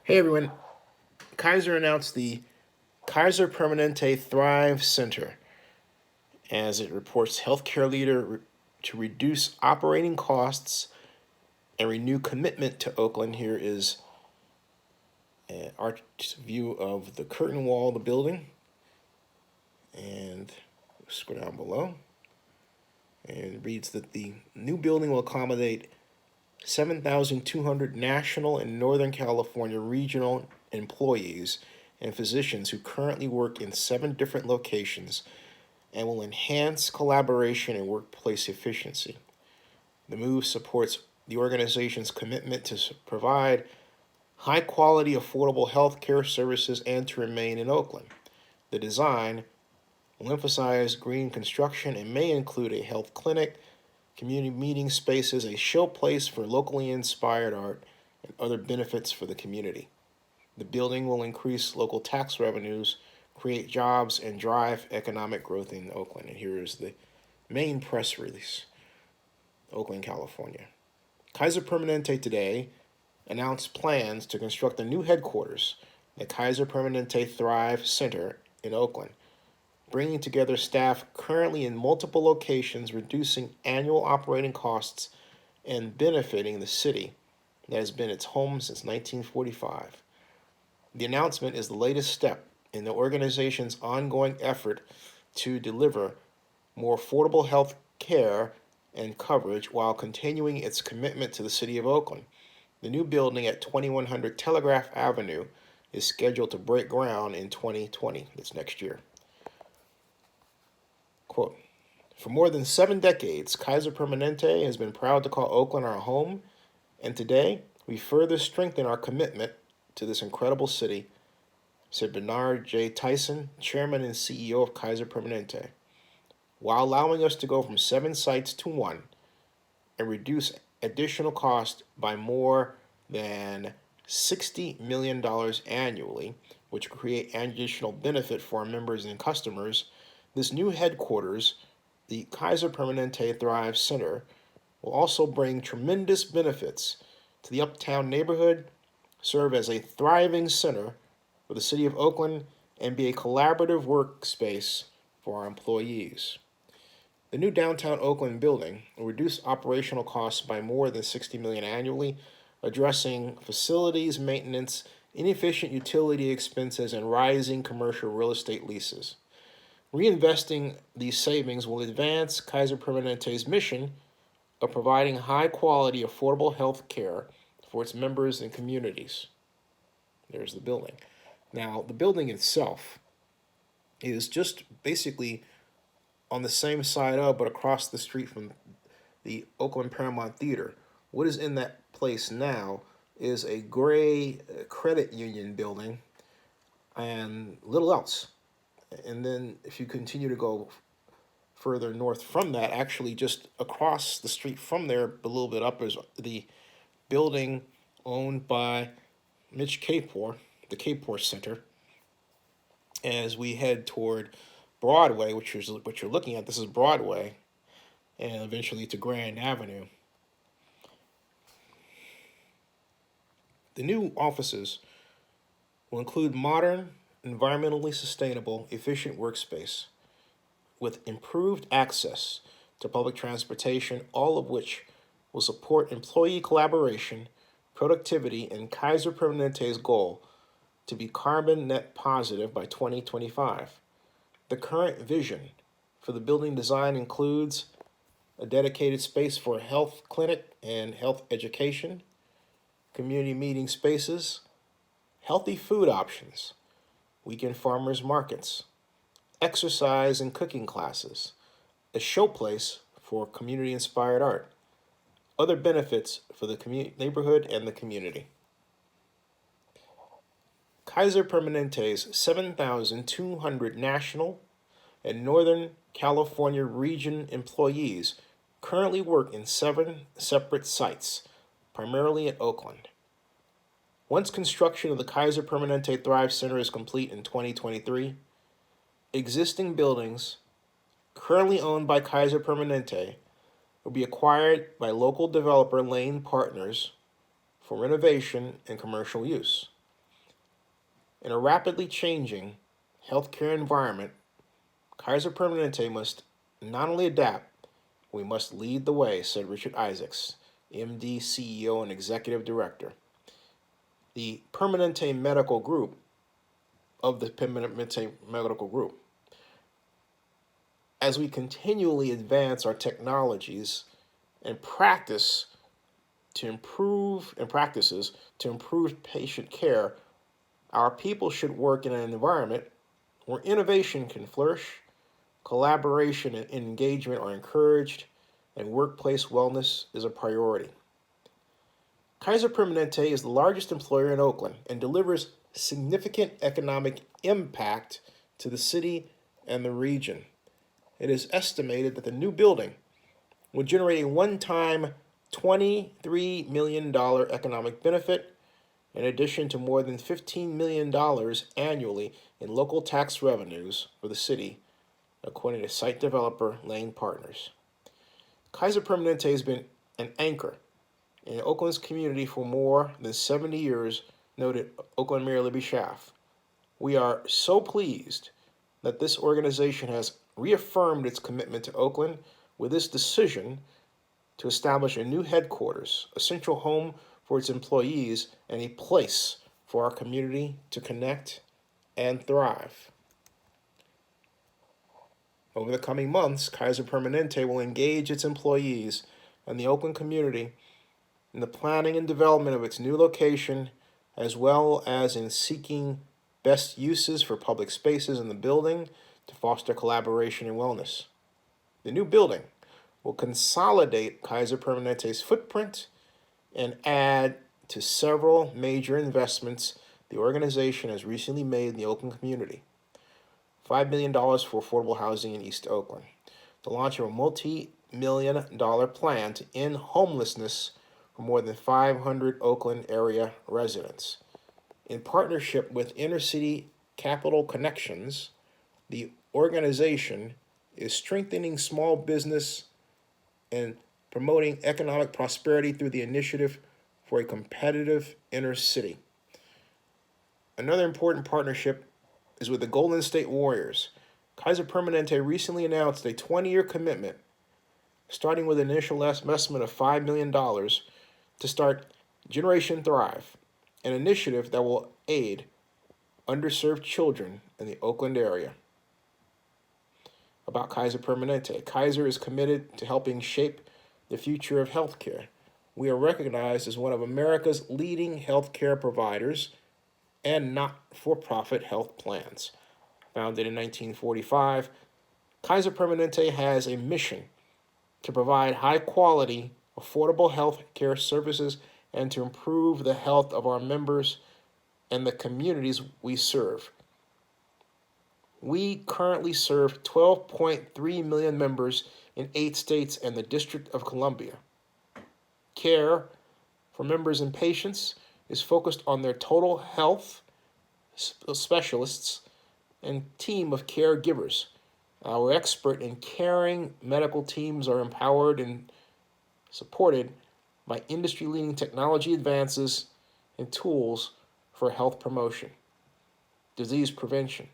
Hey everyone, Kaiser announced the Kaiser Permanente Thrive Center as it reports healthcare leader to reduce operating costs and renew commitment to Oakland. Here is an arched view of the curtain wall of the building, and scroll down below, and it reads that the new building will accommodate 7,200 national and Northern California regional employees and physicians who currently work in 7 different locations and will enhance collaboration and workplace efficiency. The move supports the organization's commitment to provide high quality, affordable health care services and to remain in Oakland. The design will emphasize green construction and may include a health clinic, community meeting spaces, a showplace for locally inspired art, and other benefits for the community. The building will increase local tax revenues, create jobs, and drive economic growth in Oakland. And here is the main press release: Oakland, California. Kaiser Permanente today announced plans to construct a new headquarters, the Kaiser Permanente Thrive Center in Oakland, bringing together staff currently in multiple locations, reducing annual operating costs and benefiting the city that has been its home since 1945. The announcement is the latest step in the organization's ongoing effort to deliver more affordable health care and coverage while continuing its commitment to the city of Oakland. The new building at 2100 Telegraph Avenue is scheduled to break ground in 2020, that's next year. Quote, "For more than 7 decades, Kaiser Permanente has been proud to call Oakland our home, and today we further strengthen our commitment to this incredible city," said Bernard J. Tyson, chairman and CEO of Kaiser Permanente, while allowing us to go from 7 sites to 1 and reduce additional cost by more than $60 million annually, which will create additional benefit for our members and customers. This new headquarters, the Kaiser Permanente Thrive Center, will also bring tremendous benefits to the Uptown neighborhood, serve as a thriving center for the city of Oakland, and be a collaborative workspace for our employees. The new downtown Oakland building will reduce operational costs by more than $60 million annually, addressing facilities maintenance, inefficient utility expenses, and rising commercial real estate leases. Reinvesting these savings will advance Kaiser Permanente's mission of providing high-quality, affordable health care for its members and communities. There's the building. Now, the building itself is just basically on the same side of, but across the street from the Oakland Paramount Theater. What is in that place now is a gray credit union building and little else. And then if you continue to go further north from that, actually just across the street from there, a little bit up, is the building owned by Mitch Kapor, the Kapor Center. As we head toward Broadway, which is what you're looking at, this is Broadway, and eventually to Grand Avenue. The new offices will include modern, environmentally sustainable, efficient workspace with improved access to public transportation, all of which will support employee collaboration, productivity, and Kaiser Permanente's goal to be carbon net positive by 2025. The current vision for the building design includes a dedicated space for a health clinic and health education, community meeting spaces, healthy food options, weekend farmers markets, exercise and cooking classes, a showplace for community-inspired art, other benefits for the neighborhood and the community. Kaiser Permanente's 7,200 national and Northern California region employees currently work in 7 separate sites, primarily at Oakland. Once construction of the Kaiser Permanente Thrive Center is complete in 2023, existing buildings currently owned by Kaiser Permanente will be acquired by local developer Lane Partners for renovation and commercial use. In a rapidly changing healthcare environment, Kaiser Permanente must not only adapt, we must lead the way, said Richard Isaacs, MD, CEO, and Executive Director. The Permanente Medical Group of the Permanente Medical Group. As we continually advance our technologies and practices to improve patient care, our people should work in an environment where innovation can flourish, collaboration and engagement are encouraged, and workplace wellness is a priority. Kaiser Permanente is the largest employer in Oakland and delivers significant economic impact to the city and the region. It is estimated that the new building will generate a one-time $23 million economic benefit, in addition to more than $15 million annually in local tax revenues for the city, according to site developer Lane Partners. Kaiser Permanente has been an anchor in Oakland's community for more than 70 years, noted Oakland Mayor Libby Schaaf. We are so pleased that this organization has reaffirmed its commitment to Oakland with this decision to establish a new headquarters, a central home for its employees, and a place for our community to connect and thrive. Over the coming months, Kaiser Permanente will engage its employees and the Oakland community in the planning and development of its new location, as well as in seeking best uses for public spaces in the building to foster collaboration and wellness. The new building will consolidate Kaiser Permanente's footprint and add to several major investments the organization has recently made in the Oakland community. $5 million for affordable housing in East Oakland. The launch of a multi-million-dollar plan to end homelessness for more than 500 Oakland area residents. In partnership with Inner City Capital Connections, the organization is strengthening small business and promoting economic prosperity through the initiative for a competitive inner city. Another important partnership is with the Golden State Warriors. Kaiser Permanente recently announced a 20-year commitment, starting with an initial investment of $5 million to start Generation Thrive, an initiative that will aid underserved children in the Oakland area. About Kaiser Permanente. Kaiser is committed to helping shape the future of healthcare. We are recognized as one of America's leading healthcare providers and not-for-profit health plans. Founded in 1945, Kaiser Permanente has a mission to provide high-quality, affordable health care services and to improve the health of our members and the communities we serve. We currently serve 12.3 million members in 8 states and the District of Columbia. Care for members and patients is focused on their total health specialists and team of caregivers. Our expert and caring medical teams are empowered and supported by industry-leading technology advances and tools for health promotion, disease prevention,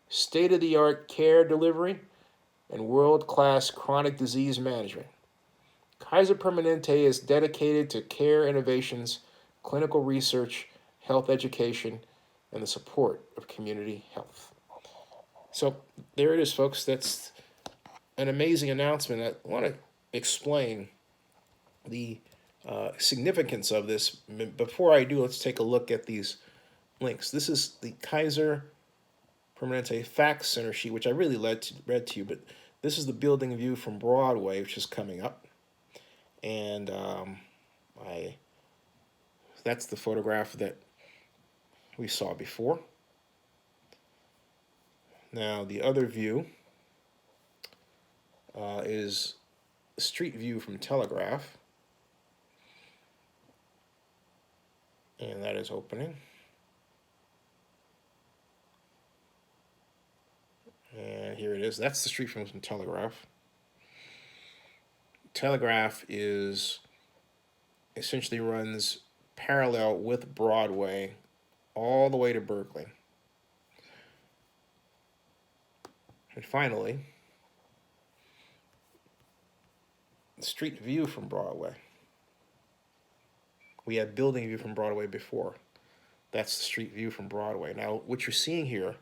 state-of-the-art care delivery, and world-class chronic disease management. Kaiser Permanente is dedicated to care innovations, clinical research, health education, and the support of community health. So there it is, folks. That's an amazing announcement. I want to explain the significance of this. Before I do, let's take a look at these links. This is the Kaiser Permanente Fact Center sheet, which I really read to you, but this is the building view from Broadway, which is coming up. And that's the photograph that we saw before. Now, the other view is street view from Telegraph. And that is opening. And here it is. That's the street from Telegraph. Telegraph essentially runs parallel with Broadway all the way to Berkeley. And finally, the street view from Broadway. We had building view from Broadway before. That's the street view from Broadway. Now, what you're seeing here,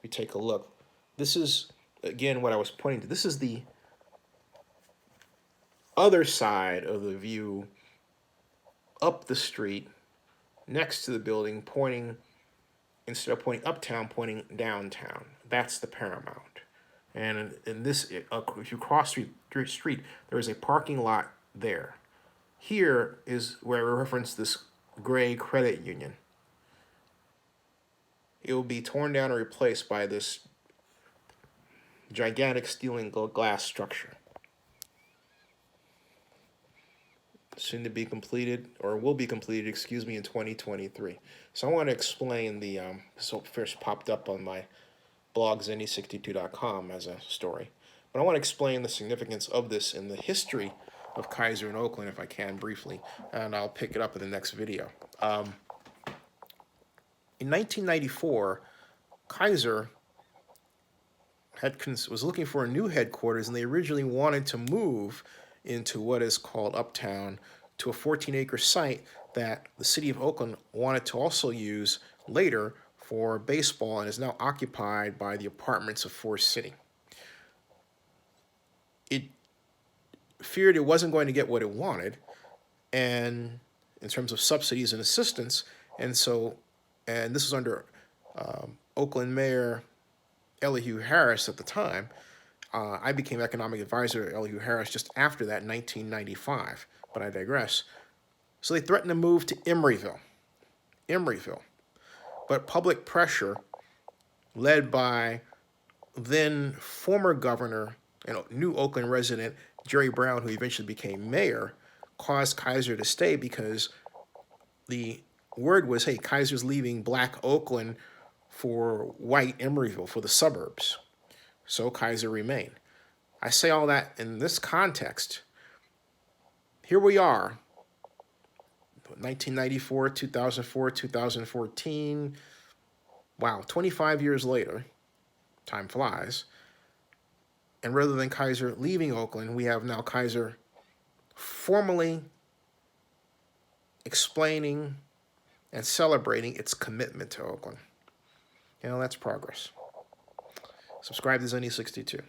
we take a look. This is, again, what I was pointing to. This is the other side of the view up the street next to the building, pointing, instead of pointing uptown, pointing downtown. That's the Paramount. And in this, if you cross street, there is a parking lot there. Here is where I reference this gray credit union. It will be torn down and replaced by this gigantic steel and glass structure. Soon to be completed, or will be completed, excuse me, in 2023. So I want to explain the, so first popped up on my blog, zenny62.com as a story. But I want to explain the significance of this in the history of Kaiser in Oakland, if I can, briefly, and I'll pick it up in the next video. In 1994, Kaiser was looking for a new headquarters, and they originally wanted to move into what is called Uptown to a 14-acre site that the city of Oakland wanted to also use later for baseball and is now occupied by the apartments of Forest City. It feared it wasn't going to get what it wanted, and in terms of subsidies and assistance, and this was under Oakland Mayor Elihu Harris at the time. I became economic advisor to Elihu Harris just after that, in 1995, but I digress. So they threatened to move to Emeryville. But public pressure, led by then former governor and new Oakland resident Jerry Brown, who eventually became mayor, caused Kaiser to stay because the word was, hey, Kaiser's leaving black Oakland for white Emeryville, for the suburbs. So Kaiser remained. I say all that in this context. Here we are, 1994, 2004, 2014. Wow, 25 years later, time flies. And rather than Kaiser leaving Oakland, we have now Kaiser formally explaining and celebrating its commitment to Oakland. You know, that's progress. Subscribe to Zenny62.